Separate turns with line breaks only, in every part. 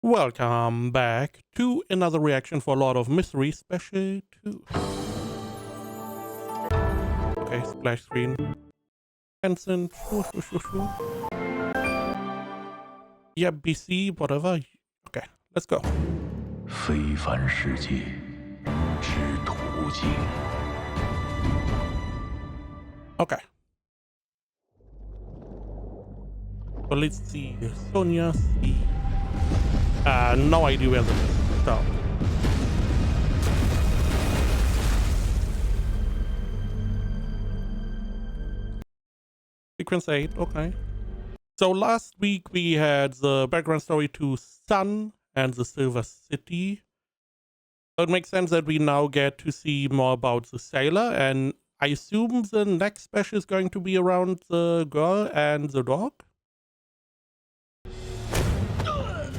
Welcome back to another reaction for Lord of Mystery Special 2. Okay, splash screen. Hansen, shoo. Yeah, BC, whatever. Okay, let's go.
非凡世界之途径。
Okay. So let's see. Sonia C. No idea where this is. So. Sequence 8, okay. So last week we had the background story to Sun and the Silver City. So it makes sense that we now get to see more about the sailor, and I assume the next special is going to be around the girl and the dog.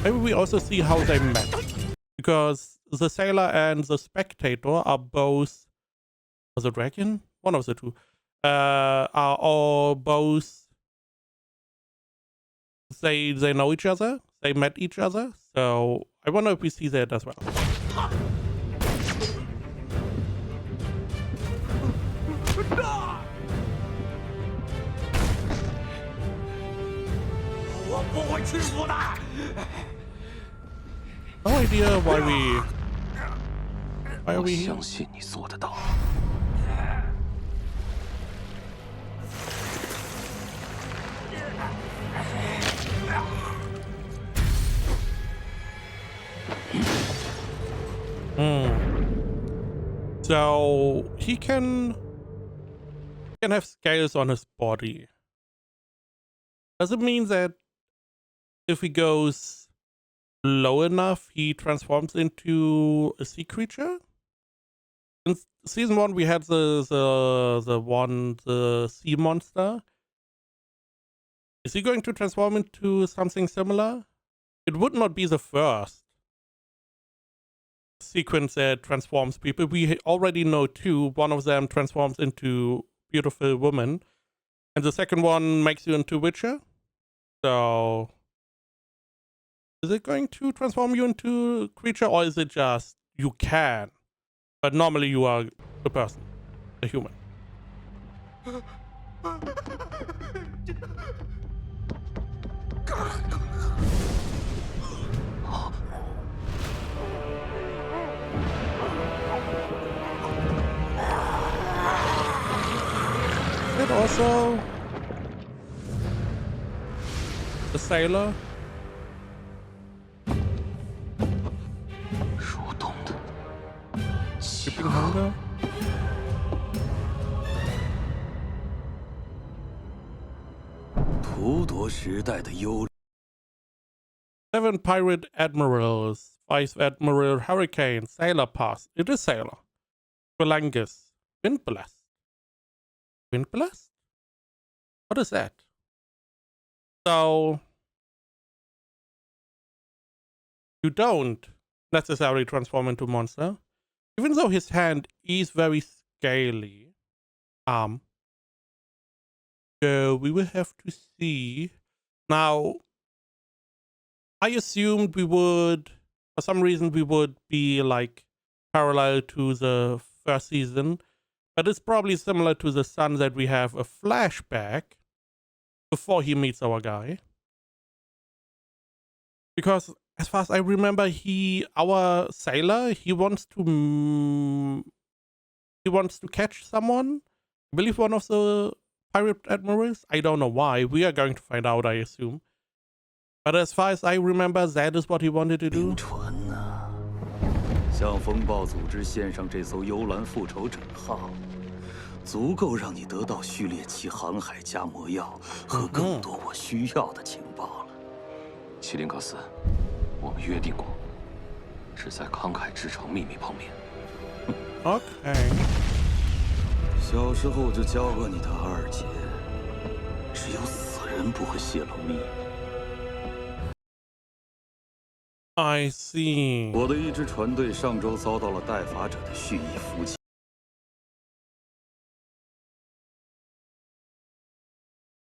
Maybe we also see how they met, because the sailor and the spectator are both, was it dragon? One of the two, are all both, they know each other, they met each other, so I wonder if we see that as well. No idea why are we here? So he can have scales on his body. Does it mean that if he goes low enough, he transforms into a sea creature? In season 1, we had the sea monster. Is he going to transform into something similar? It would not be the first sequence that transforms people. We already know two. One of them transforms into beautiful woman, and the second one makes you into Witcher. So is it going to transform you into a creature, or is it just you can, but normally you are a person, a human? Is it also the sailor? Keeping hunger? Seven pirate admirals, Vice Admiral Hurricane, Sailor Pass. It is Sailor. Phalangus. Wind Blast. Wind Blast? What is that? So you don't necessarily transform into monster, even though his hand is very scaly. So we will have to see. Now, I assumed we would, for some reason, we would be like parallel to the first season, but it's probably similar to the Sun that we have a flashback before he meets our guy. Because as far as I remember, our sailor, he wants to catch someone. I believe one of the pirate admirals. I don't know why. We are going to find out, I assume. But as far as I remember, that is what he wanted to do.
向风暴组织献上这艘幽蓝复仇者号，足够让你得到序列7航海家魔药和更多我需要的情报了。麒麟克斯，我们约定过，是在慷慨之城秘密碰面。
Okay.
小时候就教过你的二姐，只有死人不会泄露秘密。
I see.
我的一支船队上周遭到了带法者的蓄意伏击。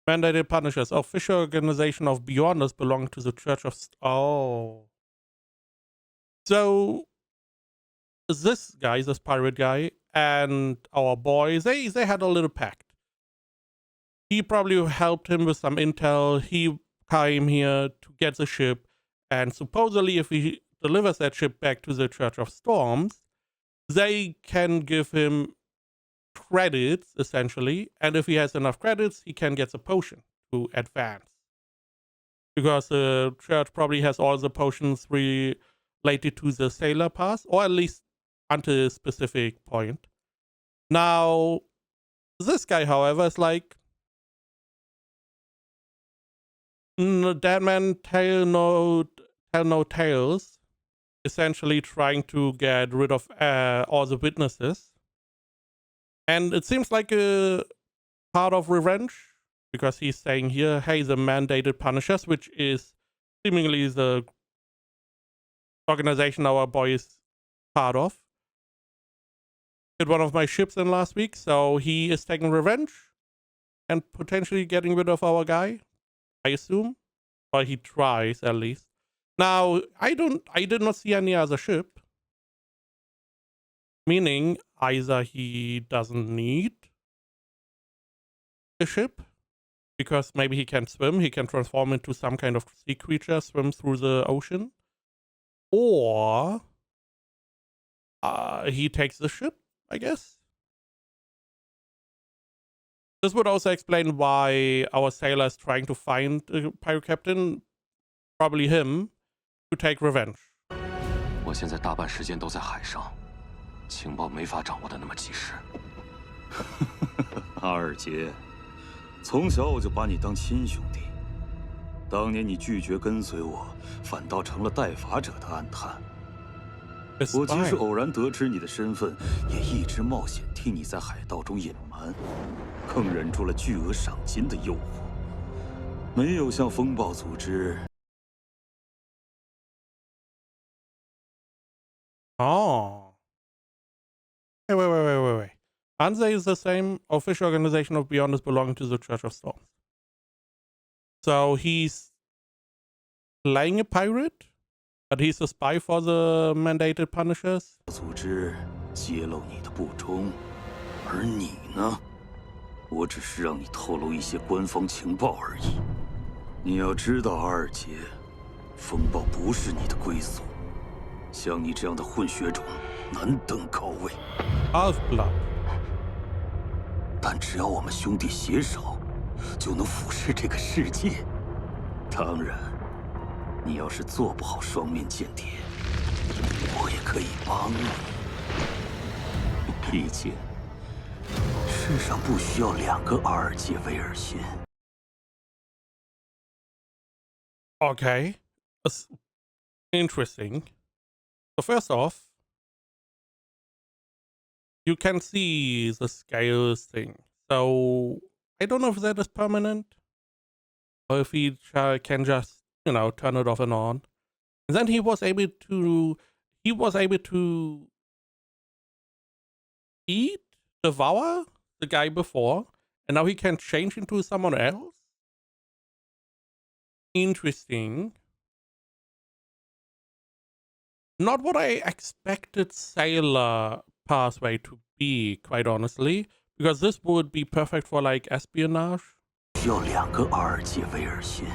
Mandated Punishers. Official organization of Beyonders belong to the Church of... Oh. So this guy, this pirate guy, and our boys, they had a little pact. He probably helped him with some intel. He came here to get the ship, and supposedly if he delivers that ship back to the Church of Storms, they can give him credits, essentially, and if he has enough credits, he can get the potion to advance. Because the church probably has all the potions related to the Sailor Pass, or at least until a specific point. Now, this guy, however, is like, dead man tell no tales, essentially trying to get rid of all the witnesses. And it seems like a part of revenge, because he's saying here, hey, the mandated punishers, which is seemingly the organization our boy is part of, hit one of my ships in last week, so he is taking revenge and potentially getting rid of our guy, I assume. Or he tries, at least. Now, I did not see any other ship. Meaning, either he doesn't need a ship, because maybe he can swim, he can transform into some kind of sea creature, swim through the ocean. Or he takes the ship, I guess. This would also explain why our sailor is trying to find the pirate captain, probably him, to take revenge.
我现在大半时间都在海上，情报没法掌握的那么及时。阿尔杰，从小我就把你当亲兄弟。当年你拒绝跟随我，反倒成了带法者的暗探。我即使偶然得知你的身份，也一直冒险替你在海盗中隐瞒，更忍住了巨额赏金的诱惑，没有向风暴组织。
Oh. Wait. ANZE is the same official organization of Beyonders belonging to the Church of Storms. So he's playing a pirate, but he's a spy for the mandated punishers.
组织揭露你的不忠，而你呢？我只是让你透露一些官方情报而已。你要知道，阿尔杰，风暴不是你的归宿。 像你这样的混血种，难登高位。
Half-blood。
但只要我们兄弟携手，就能俯视这个世界。当然，你要是做不好双面间谍，我也可以帮你。毕竟，世上不需要两个阿尔杰威尔逊。
Okay, that's interesting. So first off, you can see the scales thing. So I don't know if that is permanent, or if he can just, turn it off and on. And then he was able to devour the guy before, and now he can change into someone else. Interesting. Not what I expected Sailor pathway to be, quite honestly, because this would be perfect for like espionage.
需要两个阿尔杰威尔逊。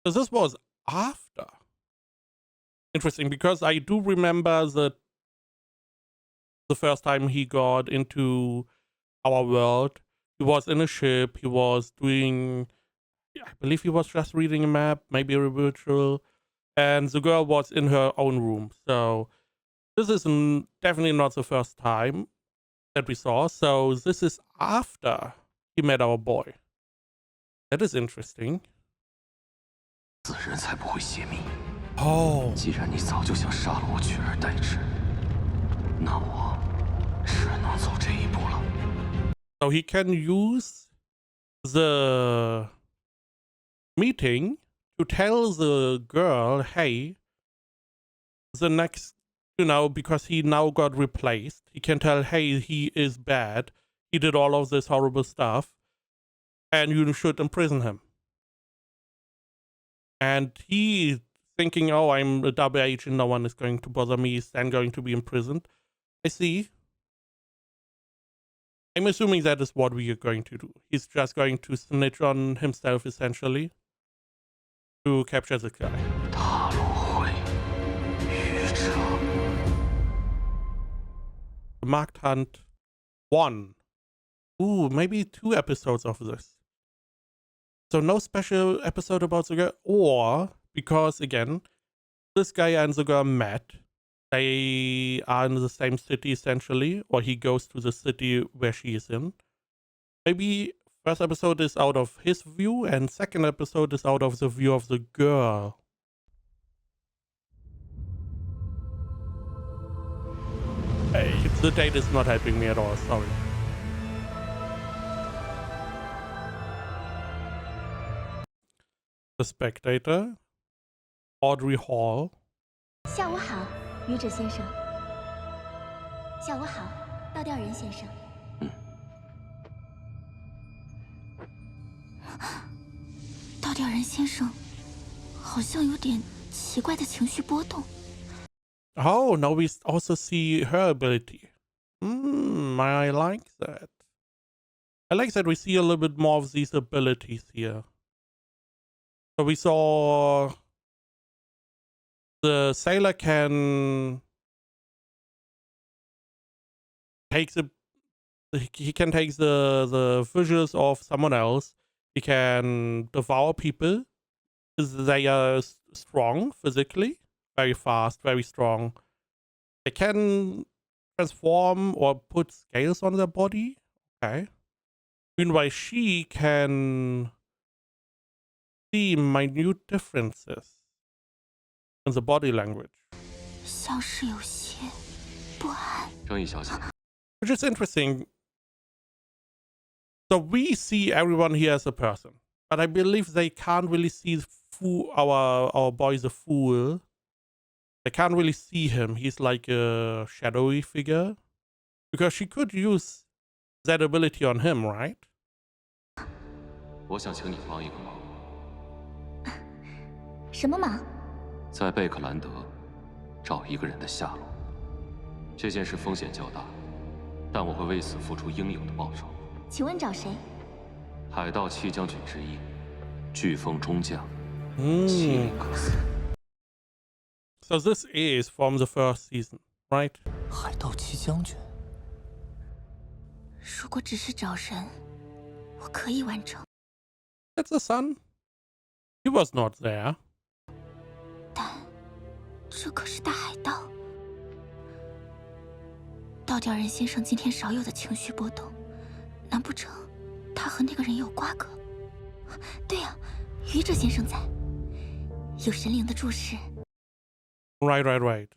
So this was after. Interesting, because I do remember that the first time he got into our world, he was in a ship, he was doing, I believe he was just reading a map, maybe a virtual, and the girl was in her own room. So this is definitely not the first time that we saw. So this is after he met our boy. That is interesting. Oh.
既然你早就想杀了我取而代之，那我只能走这一步了。
So he can use the meeting to tell the girl, hey, the next, because he now got replaced, he can tell, hey, he is bad. He did all of this horrible stuff, and you should imprison him. And he thinking, oh, I'm a double agent, no one is going to bother me, he's then going to be imprisoned. I see. I'm assuming that is what we are going to do. He's just going to snitch on himself, essentially, to capture the guy. The Marked Hunt 1. Ooh, maybe 2 episodes of this. So no special episode about the girl, or because, again, this guy and the girl met. They are in the same city, essentially, or he goes to the city where she is in. Maybe first episode is out of his view, and second episode is out of the view of the girl. Hey, the date is not helping me at all, sorry. The Spectator, Audrey Hall.
下午好，愚者先生。下午好，倒吊人先生。倒吊人先生好像有点奇怪的情绪波动。
Oh, now we also see her ability. I like that. I like that we see a little bit more of these abilities here. So we saw the sailor can take he can take the visuals of someone else. He can devour people. They are strong physically, very fast, very strong. They can transform or put scales on their body. Okay. Meanwhile, she can see minute differences in the body language.
像是有些不安。
张毅小姐，
Which is interesting. So we see everyone here as a person, but I believe they can't really see our boy the fool. They can't really see him. He's like a shadowy figure. Because she could use that ability on him, right?
我想请你帮一个忙，
什么忙？
在贝克兰德找一个人的下落。这件事风险较大，但我会为此付出应有的报酬。
请问找谁？
海盗七将军之一，飓风中将
Mm.
麒麟克斯。
So this is from the first season, right?
海盗七将军，
如果只是找人，我可以完成。
That's the son. He was not there.
但这可是大海盗。倒吊人先生今天少有的情绪波动，难不成他和那个人有瓜葛？对呀，愚者先生在，有神灵的注视。
Right.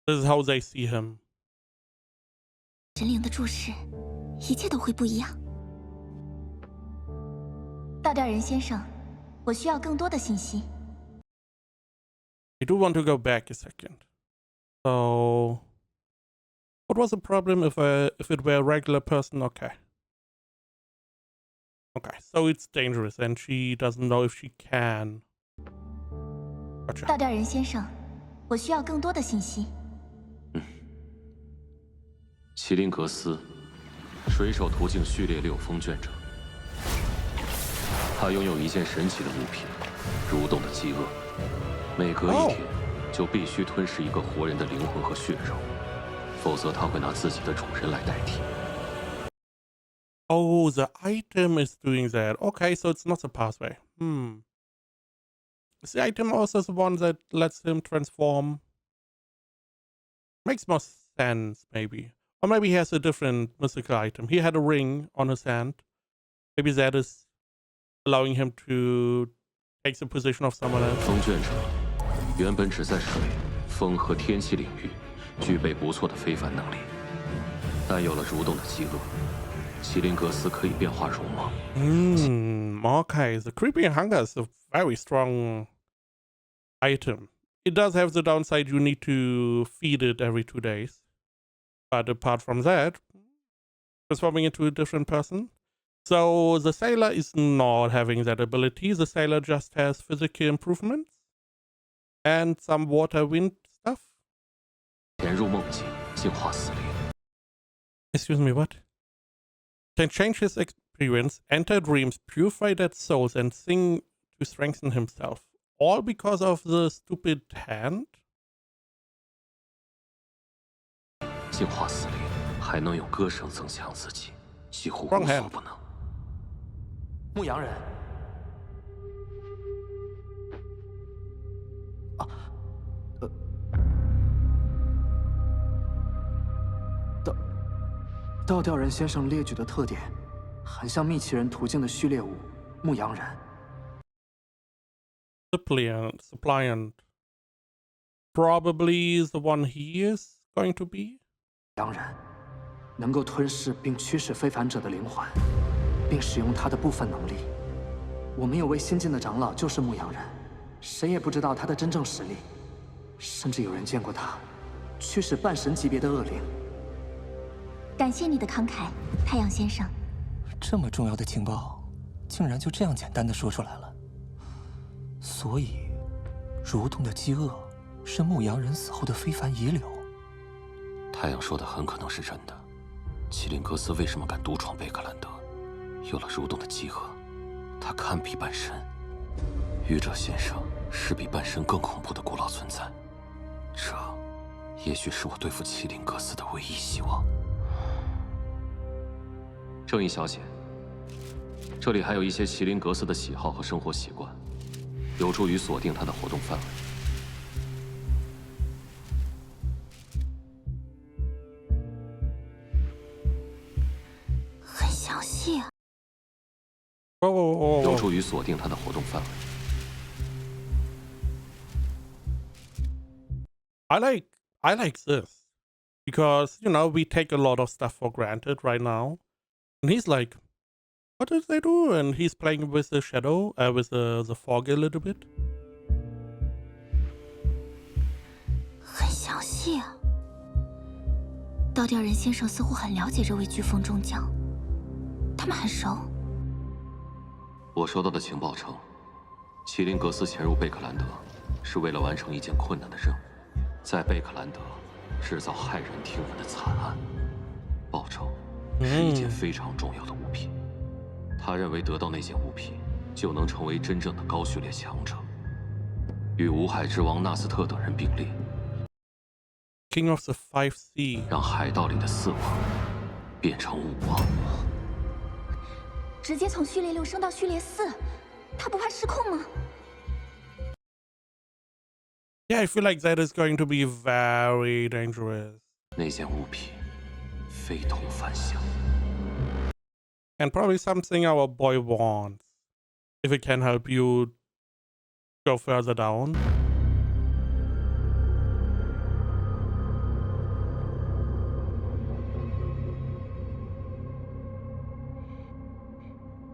This is how they see him.
神灵的注视，一切都会不一样。倒吊人先生，我需要更多的信息。
I do want to go back a second. So, what was the problem if it were a regular person? Okay. So it's dangerous, and she doesn't know if she can. Gotcha.
倒吊人先生，我需要更多的信息。
麒麟格斯，水手途径序列6风卷者。他拥有一件神奇的物品——蠕动的饥饿。每隔1天，就必须吞噬一个活人的灵魂和血肉，否则他会拿自己的主人来代替。
Oh, the item is doing that. Okay, so it's not the pathway. Is the item also the one that lets him transform? Makes more sense, maybe. Or maybe he has a different mystical item. He had a ring on his hand. Maybe that is allowing him to take the position of someone else.
风卷者原本只在水、风和天气领域具备不错的非凡能力，但有了蠕动的饥饿，麒麟格斯可以变化如梦。
Okay, the creeping hunger is a very strong item. It does have the downside you need to feed it every 2 days. But apart from that, transforming into a different person. So the sailor is not having that ability. The sailor just has physical improvements and some water wind stuff.
潜入梦境，净化死灵。
Excuse me, what? Can change his experience, enter dreams, purify dead souls, and sing to strengthen himself. All because of the stupid hand?
净化死灵，还能用歌声增强自己，几乎无所不能。
牧羊人。倒吊人先生列举的特点，很像密奇人途径的序列物牧羊人。
Suppliant. Probably is the one he is going to be.
羊人能够吞噬并驱使非凡者的灵魂，并使用他的部分能力。我们有位新晋的长老就是牧羊人，谁也不知道他的真正实力，甚至有人见过他驱使半神级别的恶灵。
感谢你的慷慨，太阳先生。
这么重要的情报，竟然就这样简单的说出来了。所以，蠕动的饥饿是牧羊人死后的非凡遗留。
太阳说的很可能是真的。麒麟格斯为什么敢独闯贝克兰德？有了蠕动的饥饿，他堪比半神。愚者先生是比半神更恐怖的古老存在，这也许是我对付麒麟格斯的唯一希望。正义小姐，这里还有一些麒麟格斯的喜好和生活习惯，有助于锁定他的活动范围。
很详细啊。
有助于锁定他的活动范围。
I like this because we take a lot of stuff for granted right now, and he's like, "What did they do?" And he's playing with the shadow, with the fog a little bit.
很详细啊。倒吊人先生似乎很了解这位飓风中将，他们很熟。
我收到的情报称，麒麟格斯潜入贝克兰德，是为了完成一件困难的任务，在贝克兰德制造骇人听闻的惨案。报酬是一件非常重要的物品。他认为得到那件物品，就能成为真正的高序列强者，与无海之王纳斯特等人并列。
King of the 5 Sea，
让海盗里的4王变成5王。
直接从序列6升到序列4，他不怕失控吗？
Yeah, I feel like that is going to be very dangerous.
那件物品非同凡响。
And probably something our boy wants. If it can help you go further down.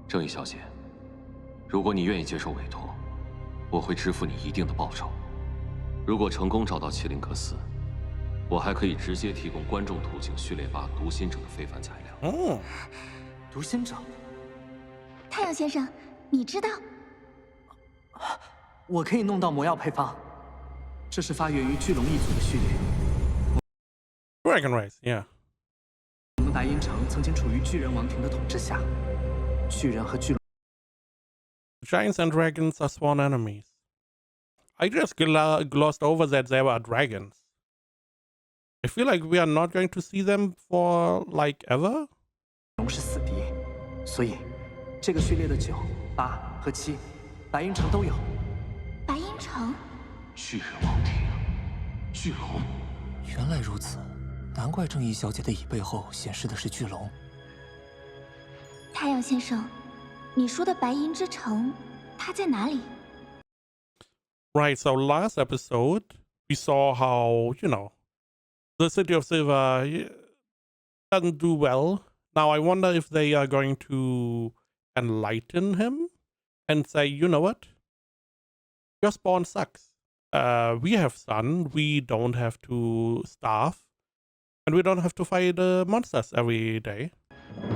正义小姐，如果你愿意接受委托，我会支付你一定的报酬。如果成功找到麒麟格斯，我还可以直接提供观众途径序列8读心者的非凡材料。
读心者？
太阳先生，你知道？
我可以弄到魔药配方，这是发源于巨龙一族的序列。
Dragon race, yeah.
我们白银城曾经处于巨人王庭的统治下，巨人和巨龙。
Giants and dragons are sworn enemies. I just glossed over that there were dragons. I feel like we are not going to see them for like ever.
龙是死敌，所以这个序列的9、8和7，白银城都有。
白银城？
巨人王庭，巨龙。
原来如此，难怪正义小姐的椅背后显示的是巨龙。
太阳先生，你说的白银之城，它在哪里
Right, so last episode, we saw how, the City of Silver doesn't do well. Now, I wonder if they are going to enlighten him and say, you know what? Your spawn sucks. We have sun, we don't have to starve, and we don't have to fight monsters every day.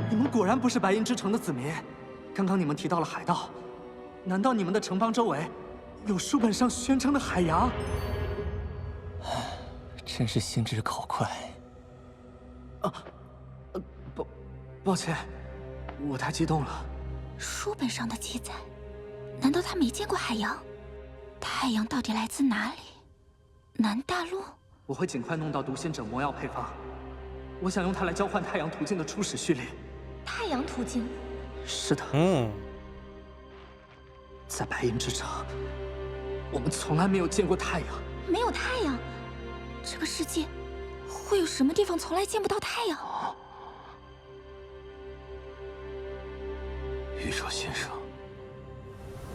你们果然不是白银之城的子民。刚刚你们提到了海盗，难道你们的城邦周围有书本上宣称的海洋？
真是心直口快。
抱歉，我太激动了。
书本上的记载，难道他没见过海洋？太阳到底来自哪里？南大陆？
我会尽快弄到读心者魔药配方，我想用它来交换太阳途径的初始序列。
太阳途径？
是的。在白银之城，我们从来没有见过太阳。
没有太阳，这个世界会有什么地方从来见不到太阳？
愚者先生，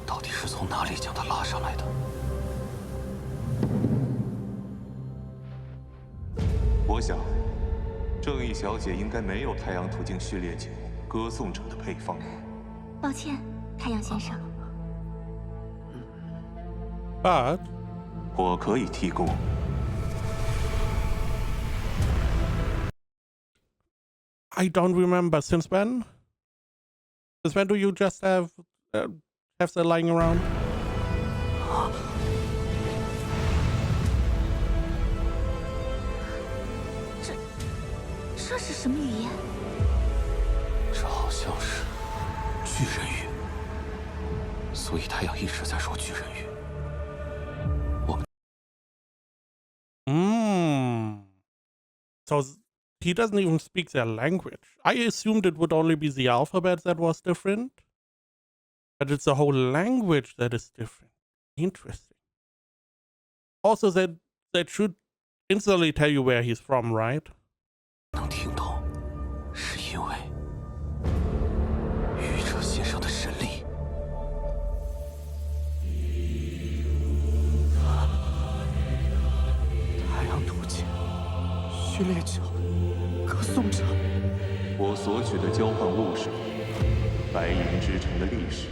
到底是从哪里将他拉上来的？
我想，正义小姐应该没有太阳途径序列酒歌颂者的配方。
抱歉，太阳先生。
But
我可以提供。
I don't remember since when. Since when do you just have them lying around?
这是什么语言？
这好像是巨人语，所以太阳一直在说巨人语。
So he doesn't even speak their language. I assumed it would only be the alphabet that was different, but it's the whole language that is different. Interesting. Also, that should instantly tell you where he's from, right?
能听懂，是因为愚者先生的神力。
太阳途径，序列酒，歌颂者。
我索取的交换物是白银之城的历史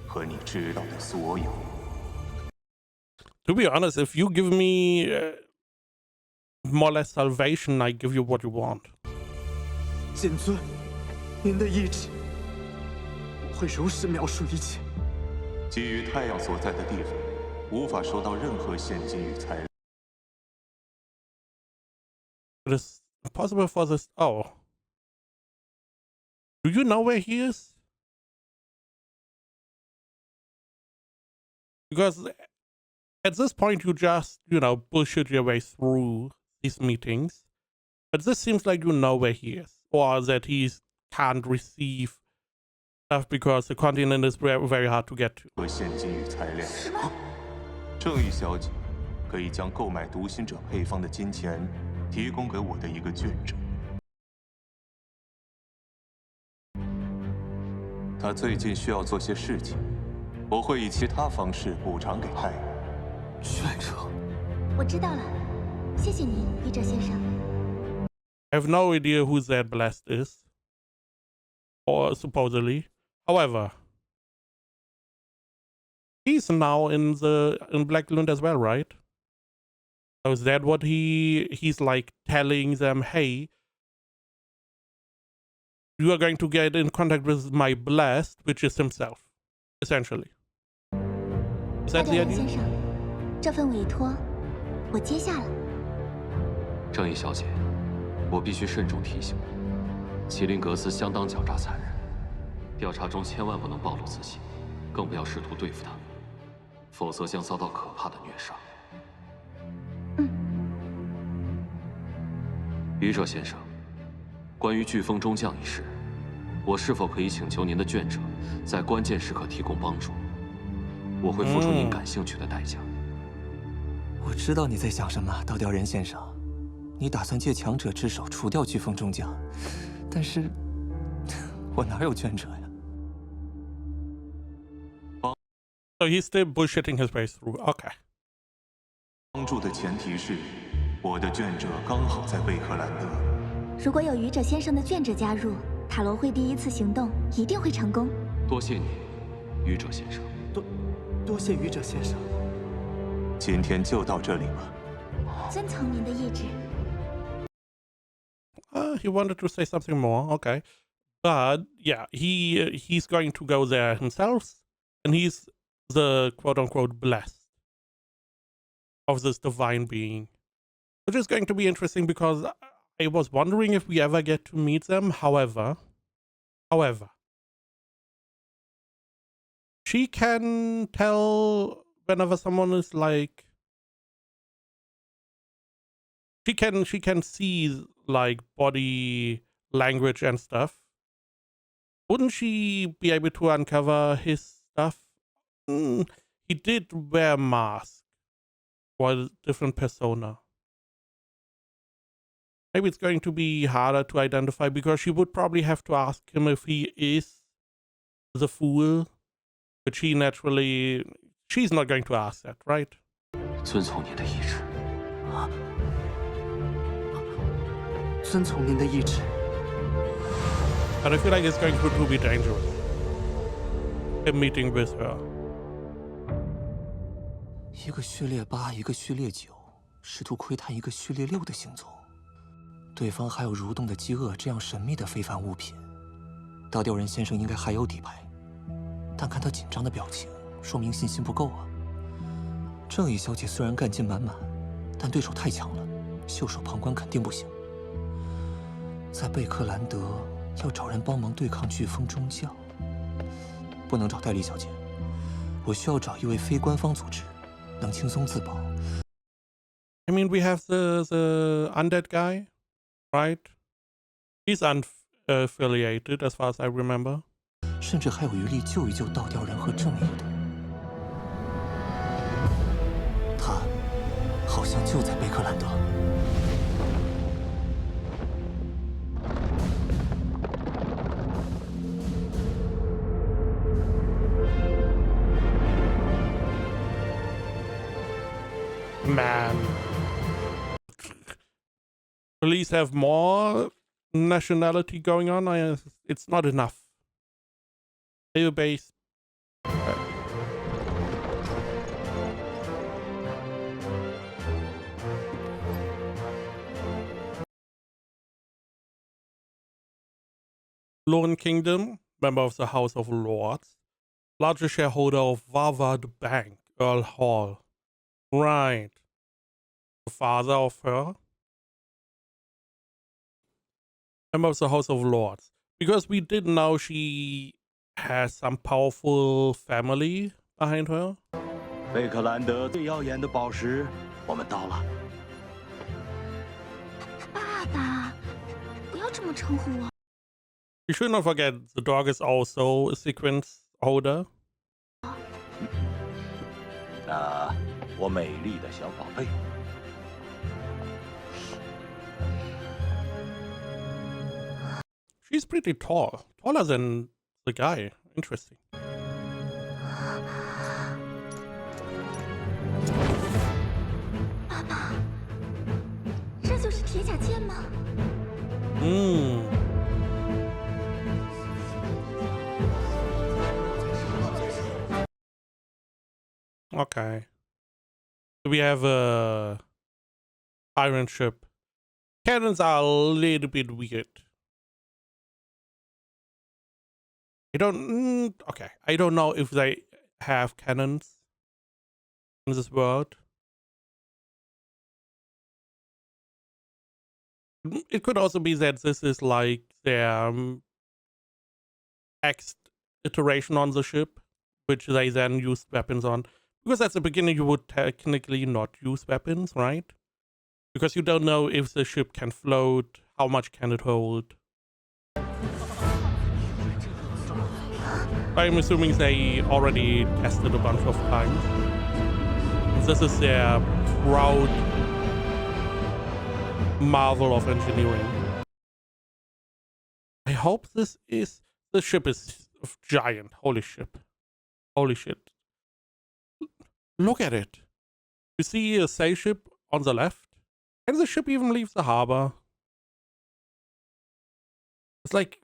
和你知道的所有。
To be honest, if you give me more or less salvation, I give you what you want.
谨遵您的意志，我会如实描述一切。
基于太阳所在的地方，无法收到任何现金与材料。
It is possible for this. Oh. Do you know where he is? Because at this point, you just, bullshit your way through these meetings. But this seems like you know where he is. Or that he can't receive stuff because the continent is very, very hard to get to.
和现金与材料。正义小姐可以将购买读心者配方的金钱提供给我的一个眷者。他最近需要做些事情，我会以其他方式补偿给太阳。
眷者，
我知道了，谢谢你，愚者先生。
I have no idea who that blessed is. Or supposedly. However, he's now in Blacklund as well, right? So is that what he's like telling them, hey, you are going to get in contact with my blessed, which is himself, essentially. Is that the
先
idea?
生，这份委托我接下了。
正义小姐，我必须慎重提醒，麒麟格斯相当狡诈残忍，调查中千万不能暴露自己，更不要试图对付他，否则将遭到可怕的虐杀。愚者先生，关于飓风中将一事，我是否可以请求您的眷者在关键时刻提供帮助？我会付出您感兴趣的代价。
我知道你在想什么，倒吊人先生。你打算借强者之手除掉飓风中将，但是我哪有眷者呀？
So he's still bullshitting his way through. Okay.
帮助的前提是，我的卷者刚好在贝克兰德。
如果有愚者先生的卷者加入，塔罗会第一次行动一定会成功。
多谢你，愚者先生。
多谢愚者先生。
今天就到这里吧。
遵从您的意志。
He wanted to say something more. Okay. But yeah, he's going to go there himself, and he's the quote-unquote blessed of this divine being, which is going to be interesting because I was wondering if we ever get to meet them. However, she can tell whenever someone is like, she can see like body language and stuff. Wouldn't she be able to uncover his stuff? He did wear a mask for a different persona. Maybe it's going to be harder to identify because she would probably have to ask him if he is the fool, which he naturally... She's not going to ask that, right?
遵从你的意志。
遵从您的意志。
But I feel like it's going to be dangerous. Him meeting with her.
一个序列8，一个序列9，试图窥探一个序列6的行踪。对方还有蠕动的饥饿这样神秘的非凡物品，倒吊人先生应该还有底牌，但看他紧张的表情，说明信心不够啊。正义小姐虽然干劲满满，但对手太强了，袖手旁观肯定不行。在贝克兰德要找人帮忙对抗飓风宗教，不能找戴丽小姐，我需要找一位非官方组织，能轻松自保。
I mean, we have the undead guy, right? He's unaffiliated as far as I remember.
甚至还有余力救一救倒吊人和正义的。他好像就在贝克兰德。
Man. Police have more nationality going on. It's not enough. Base. Lorne Kingdom, member of the House of Lords, largest shareholder of Varvard Bank, Earl Hall. Right. The father of her. Member of the House of Lords. Because we did know she has some powerful family behind her.
贝克兰德最耀眼的宝石，我们到了。
爸爸，不要这么称呼我。
You should not forget the dog is also a sequence holder.
那我美丽的小宝贝。
She's pretty tall. Taller than the guy. Interesting.
爸爸，这就是铁甲剑吗？
Okay. So we have a iron ship. Cannons are a little bit weird. I don't... okay. I don't know if they have cannons in this world. It could also be that this is like their next iteration on the ship, which they then used weapons on. Because at the beginning you would technically not use weapons, right? Because you don't know if the ship can float, how much can it hold. I'm assuming they already tested a bunch of times. This is their proud marvel of engineering. I hope this is... The ship is giant. Holy shit. Holy shit. Look at it. You see a sail ship on the left, and the ship even leaves the harbor. It's like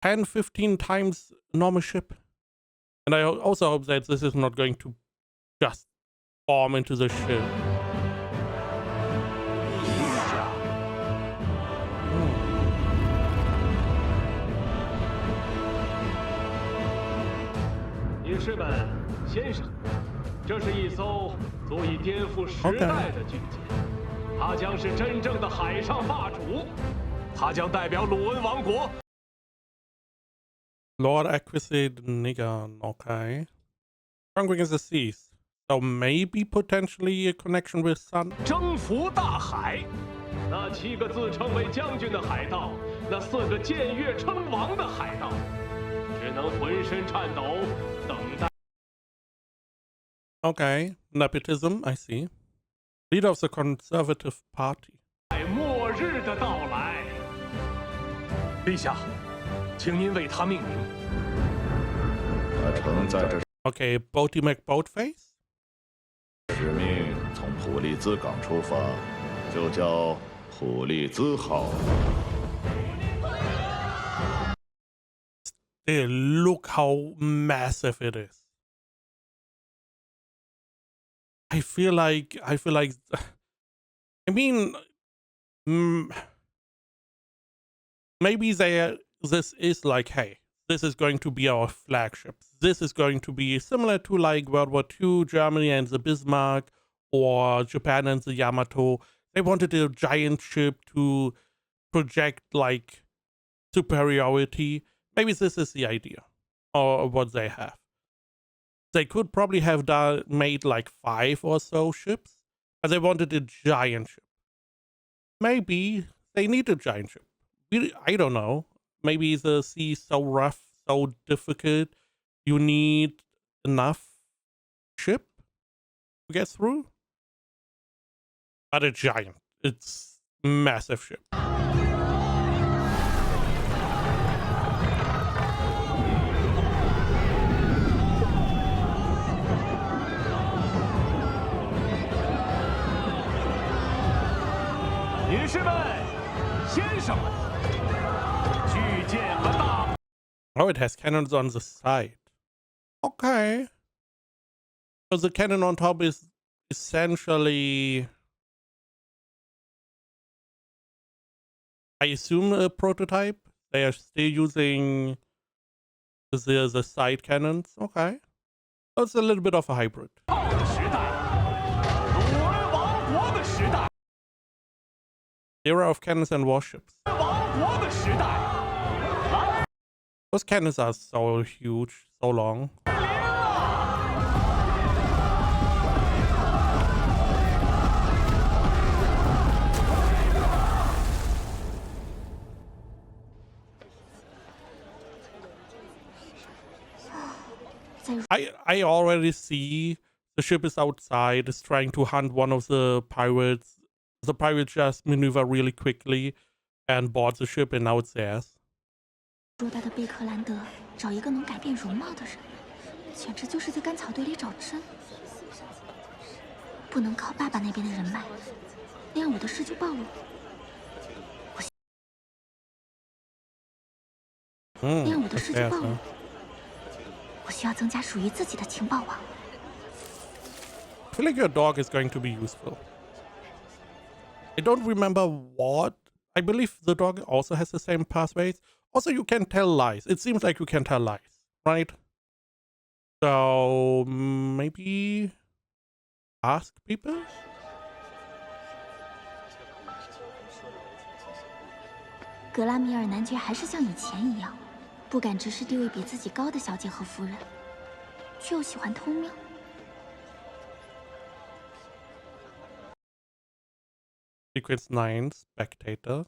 10, 15 times a normal ship. And I also hope that this is not going to just form into the ship. Lord Acquisite Nigan, okay. Conquering the seas. So maybe potentially a connection with Sun.
征服大海。那7个自称为将军的海盗，那4个僭越称王的海盗，只能浑身颤抖，等待。
Okay, nepotism, I see. Leader of the Conservative Party.
末日的到来。陛下，请您为他命名。
他承载着
Okay, B.CMAY Boatface?
使命，从普利兹港出发，就叫普利兹号。
Still, look how massive it is. I feel like, I mean, maybe this is like, hey, this is going to be our flagship. This is going to be similar to like World War II, Germany and the Bismarck, or Japan and the Yamato. They wanted a giant ship to project like superiority. Maybe this is the idea, or what they have. They could probably have made like 5 or so ships, but they wanted a giant ship. Maybe they need a giant ship. I don't know. Maybe the sea is so rough, so difficult, you need enough ship to get through. But a giant. It's massive ship. Oh, it has cannons on the side. Okay. So the cannon on top is essentially, I assume, a prototype. They are still using the side cannons. Okay. So it's a little bit of a hybrid. Era of cannons and warships. Those cannons are so huge, so long. I already see the ship is outside, is trying to hunt one of the pirates. The pirates just maneuver really quickly and board the ship, and now it's theirs.
偌大的贝克兰德找一个能改变容貌的人，简直就是在干草堆里找针。不能靠爸爸那边的人脉，那样我的事就暴露。那样我的事就暴露。我需要增加属于自己的情报网。
I feel like your dog is going to be useful. I don't remember what. I believe the dog also has the same pathways. Also, you can tell lies. It seems like you can tell lies, right? So maybe ask people?
格拉米尔男爵还是像以前一样，不敢直视地位比自己高的小姐和夫人，却又喜欢偷瞄。
Sequence 9, Spectator.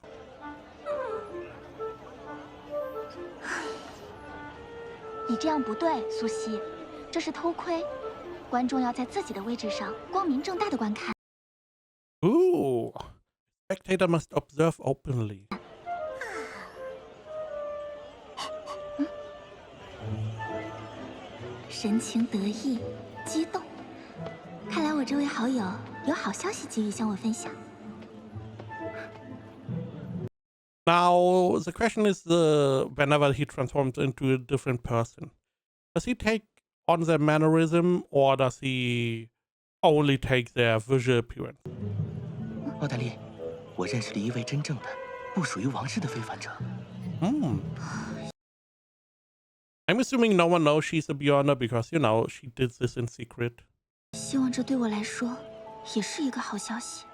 你这样不对，苏西，这是偷窥。观众要在自己的位置上光明正大的观看。
Ooh, spectator must observe openly.
神情得意、激动，我这位好友有好消息急于向我分享。
Now the question is, whenever he transforms into a different person, does he take on their mannerism or does he only take their visual appearance?
奥黛丽，我认识了一位真正的不属于王室的非凡者。
I'm assuming no one knows she's a Beyonder because, you know, she did this in secret.
希望这对我来说也是一个好消息。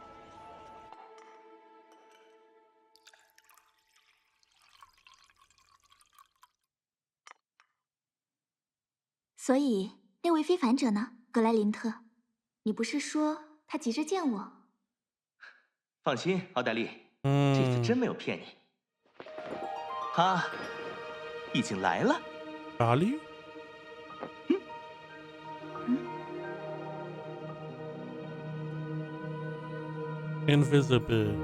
所以那位非凡者呢，格莱林特？你不是说他急着见我？
放心，奥黛丽，这次真没有骗你。他已经来了。
Charlie? Invisible.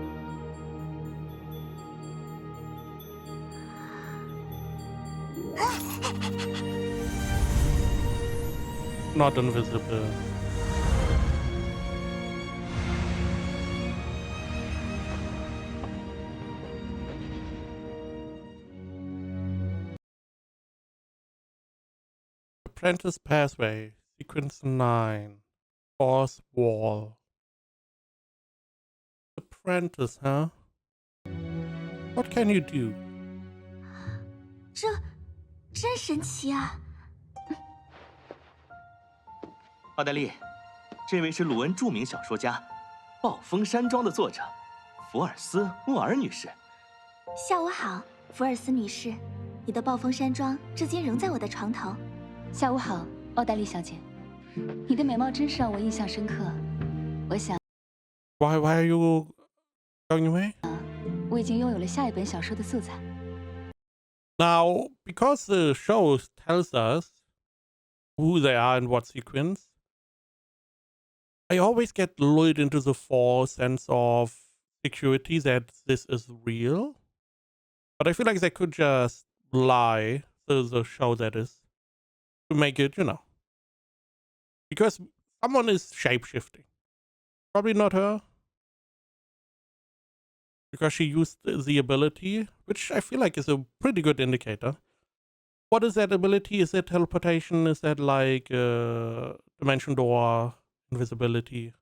Not invisible. Apprentice Pathway, Sequence 9, Fourth Wall. Apprentice, huh? What can you do?
这真神奇啊！
奥黛丽，这位是鲁恩著名小说家《暴风山庄》的作者福尔斯·莫尔女士。
下午好，福尔斯女士，你的暴风山庄至今仍在我的床头。
下午好，奥黛丽小姐，你的美貌真是让我印象深刻。我想，
Why are you going away?
我已经拥有了下一本小说的素材。
Now, because the show tells us who they are and what sequence, I always get lulled into the false sense of security that this is real. But I feel like they could just lie to the show, that is, to make it, you know. Because someone is shapeshifting. Probably not her. Because she used the ability, which I feel like is a pretty good indicator. What is that ability? Is that teleportation? Is that like dimension door, invisibility?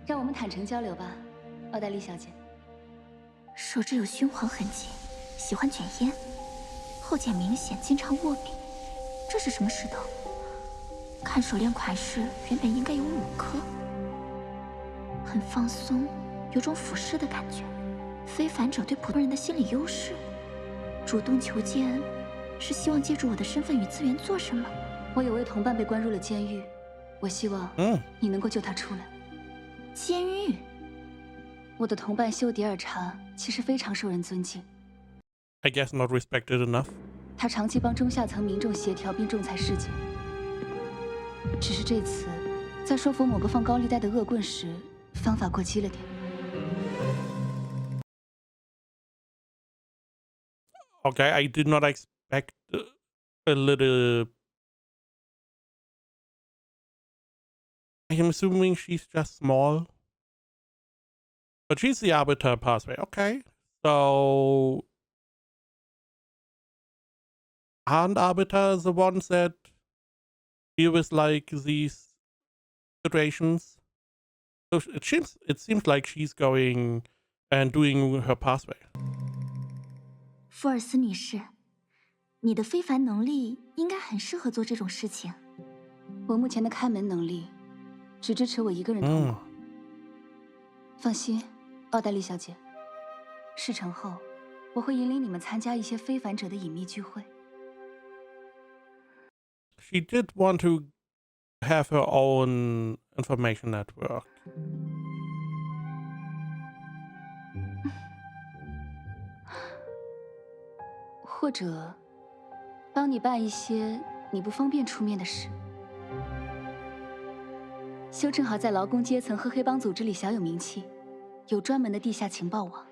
让我们坦诚交流吧，奥黛丽小姐。
手指有熏黄痕迹，喜欢卷烟，后茧明显，经常握笔。这是什么石头？看手链款式，原本应该有5颗。很放松，有种俯视的感觉。非凡者对普通人的心理优势，主动求见，是希望借助我的身份与资源做什么？
我有位同伴被关入了监狱，我希望你能够救他出来。
监狱？
我的同伴休迪尔查其实非常受人尊敬。
I guess not respected enough.
他长期帮中下层民众协调并仲裁事件，只是这次在说服某个放高利贷的恶棍时，方法过激了点。
Okay, I did not expect a little. I am assuming she's just small. But she's the Arbiter pathway. Okay. So aren't Arbiter the ones that deal with like these situations? So it seems like she's going and doing her pathway.
福尔斯女士，你的非凡能力应该很适合做这种事情。
我目前的开门能力只支持我一个人通过。放心，奥黛丽小姐，事成后我会引领你们参加一些非凡者的隐秘聚会。
She did want to have her own information network.
或者帮你办一些你不方便出面的事。修正好在劳工阶层和黑帮组织里小有名气，有专门的地下情报网。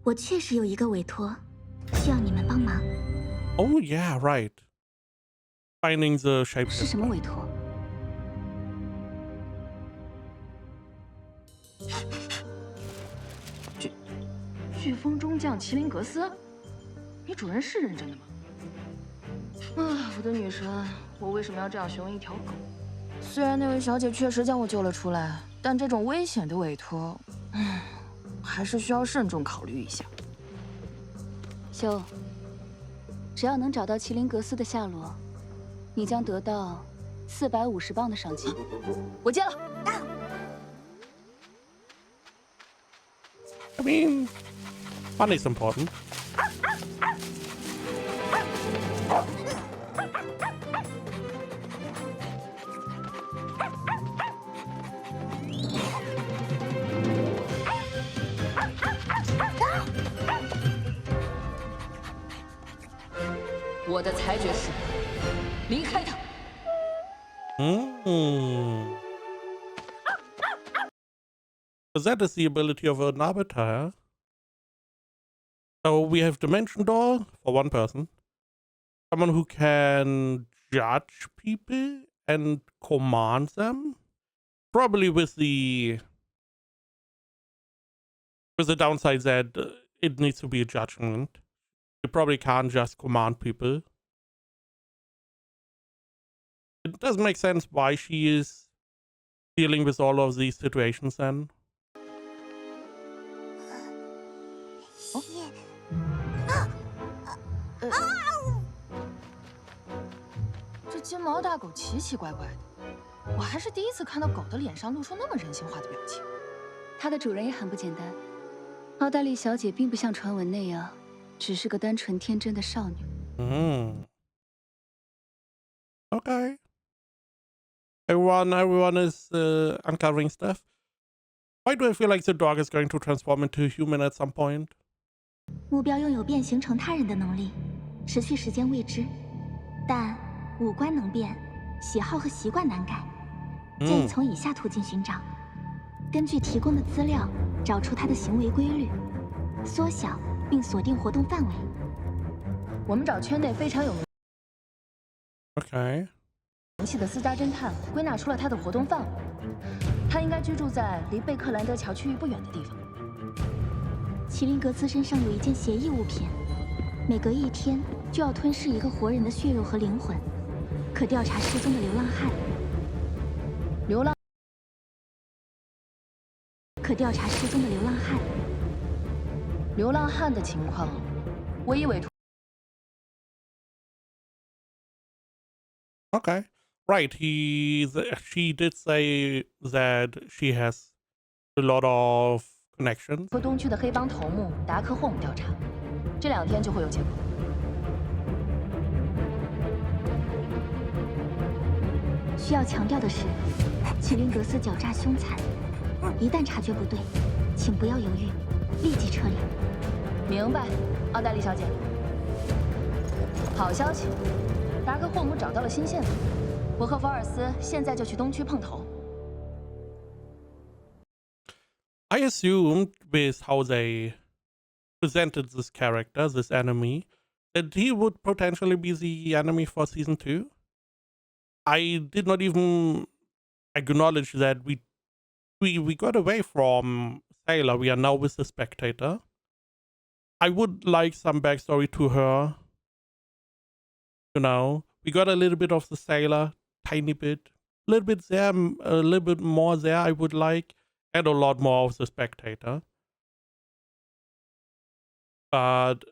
我确实有一个委托，需要你们帮忙。
Oh yeah, right. Finding the
是
shapeshifter.
什么委托？
飓风中将麒麟格斯，你主人是认真的吗？啊，我的女神，我为什么要这样询问一条狗？虽然那位小姐确实将我救了出来，但这种危险的委托，还是需要慎重考虑一下。
修，只要能找到麒麟格斯的下落，你将得到450磅的赏金。
我接了。
I mean, money is important.
Ah! 我的裁决是离开他。
So that is the ability of an avatar. So we have Dimension Door for one person. Someone who can judge people and command them. Probably with the downside that it needs to be a judgment. You probably can't just command people. It doesn't make sense why she is dealing with all of these situations then.
这金毛大狗奇奇怪怪的，我还是第一次看到狗的脸上露出那么人性化的表情。
它的主人也很不简单。奥黛丽小姐并不像传闻那样，只是个单纯天真的少女。
Okay. Everyone is uncovering stuff. Why do I feel like the dog is going to transform into a human at some point?
目标拥有变形成他人的能力，持续时间未知，但五官能变，喜好和习惯难改。建议从以下途径寻找：根据提供的资料，找出他的行为规律，缩小并锁定活动范围。
我们找圈内非常有名
Okay.
气的私家侦探，归纳出了他的活动范围。他应该居住在离贝克兰德桥区域不远的地方。
麒麟格斯身上有一件协议物品，每隔1天就要吞噬一个活人的血肉和灵魂，可调查失踪的流浪汉。可调查失踪的流浪汉。
流浪汉的情况，唯一委托。
Okay. Right. She did say that she has a lot of connections.
和东区的黑帮头目达克霍姆调查，这2天就会有结果。
需要强调的是，麒麟格斯狡诈凶残，一旦察觉不对，请不要犹豫，立即撤离。
明白，奥黛丽小姐。好消息，达克霍姆找到了新线索，我和福尔斯现在就去东区碰头。
I assumed with how they presented this character, this enemy, that he would potentially be the enemy for season 2. I did not even acknowledge that we got away from Sailor. We are now with the Spectator. I would like some backstory to her. You know, we got a little bit of the Sailor, tiny bit, a little bit there, a little bit more there. I would like, and a lot more of the Spectator. But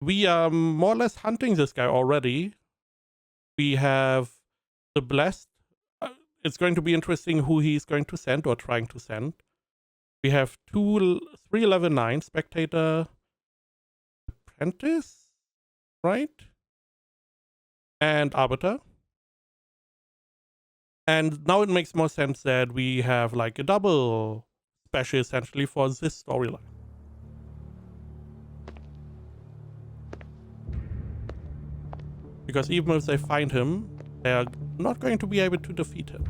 we are more or less hunting this guy already. We have the Blessed. It's going to be interesting who he's going to send or trying to send. We have 3 level 9 Spectator Apprentice, right? And Arbiter. And now it makes more sense that we have like a double special essentially for this storyline. Because even if they find him, they are not going to be able to defeat him.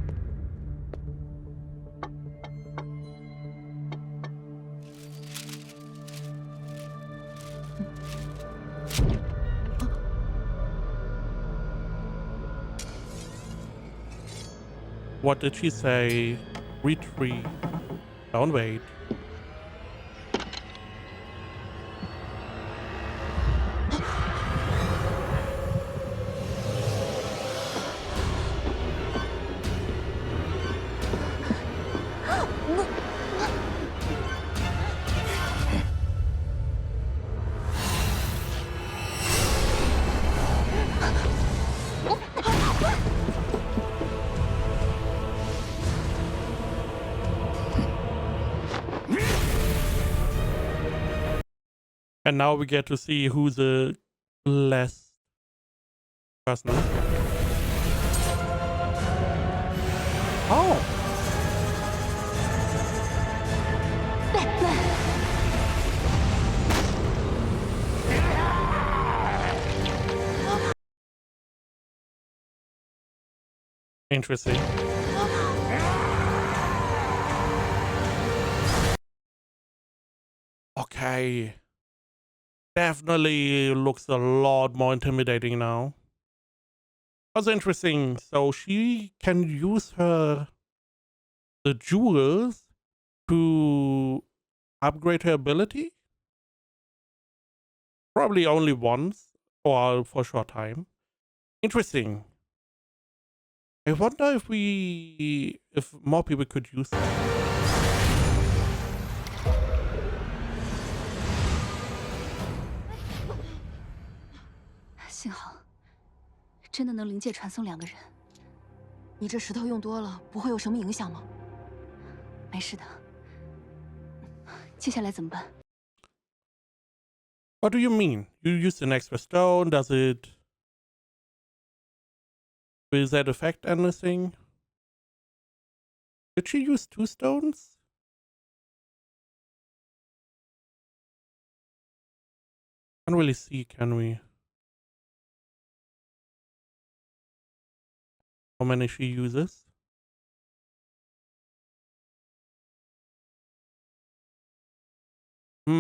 What did she say? Retreat. Don't wait. And now we get to see who's the less person. Oh. Interesting. Okay. Definitely looks a lot more intimidating now. That's interesting. So she can use the jewels to upgrade her ability? Probably only once or for a short time. Interesting. I wonder if more people could use that.
幸好，真的能临界传送2个人。
你这石头用多了，不会有什么影响吗？
没事的。接下来怎么办？
What do you mean? You used an extra stone? Will that affect anything? Did she use 2 stones? Can't really see, can we? How many she uses? I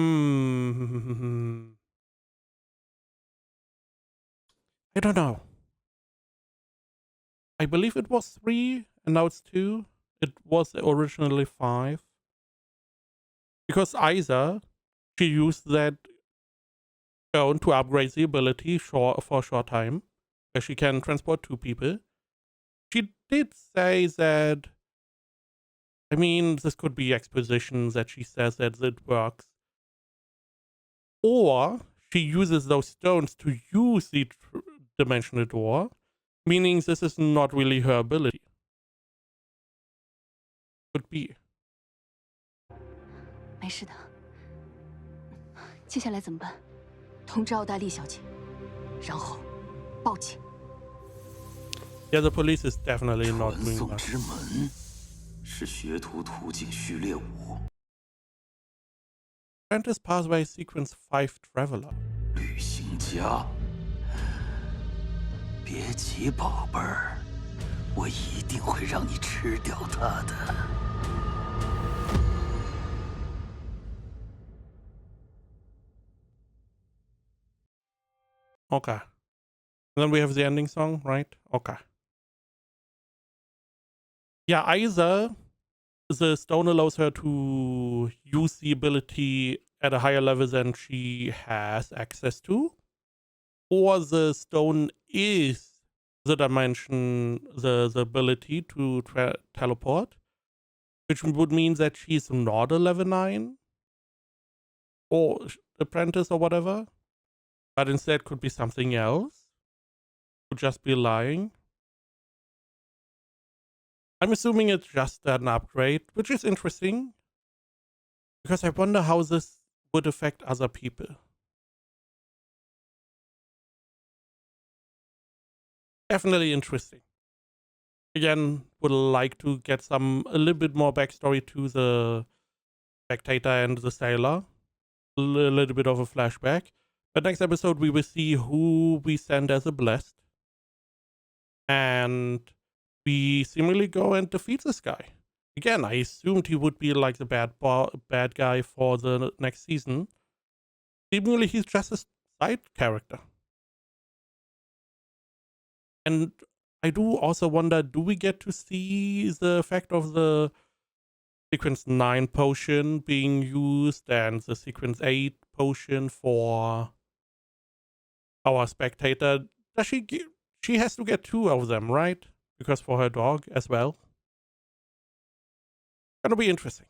don't know. I believe it was 3 and now it's 2. It was originally 5. Because Isa, she used that stone to upgrade the ability for a short time, where she can transport 2 people. She did say that, I mean, this could be exposition that she says that it works. Or she uses those stones to use the dimensional door, meaning this is not really her ability. Could be.
没事的。接下来怎么办？
通知奥黛丽小姐，然后报警。
Yeah, the police is definitely not
传
doing
送
that.
之门是学徒途径序列5。
Apprentice Pathway Sequence 5 Traveler.
旅行家，别急，宝贝儿，我一定会让你吃掉它的。
Okay. And then we have the ending song, right? Okay. Yeah, either the stone allows her to use the ability at a higher level than she has access to, or the stone is the dimension, the ability to teleport, which would mean that she's not a level 9 or apprentice or whatever, but instead could be something else. Could just be lying. I'm assuming it's just an upgrade, which is interesting, because I wonder how this would affect other people. Definitely interesting. Again, would like to get a little bit more backstory to the spectator and the sailor. A little bit of a flashback. But next episode, we will see who we send as a blessed. And we seemingly go and defeat this guy. Again, I assumed he would be like the bad guy for the next season. Seemingly, he's just a side character. And I do also wonder, do we get to see the effect of the Sequence 9 potion being used and the Sequence 8 potion for our spectator? Does she has to get 2 of them, right? Because for her dog as well. Gonna be interesting.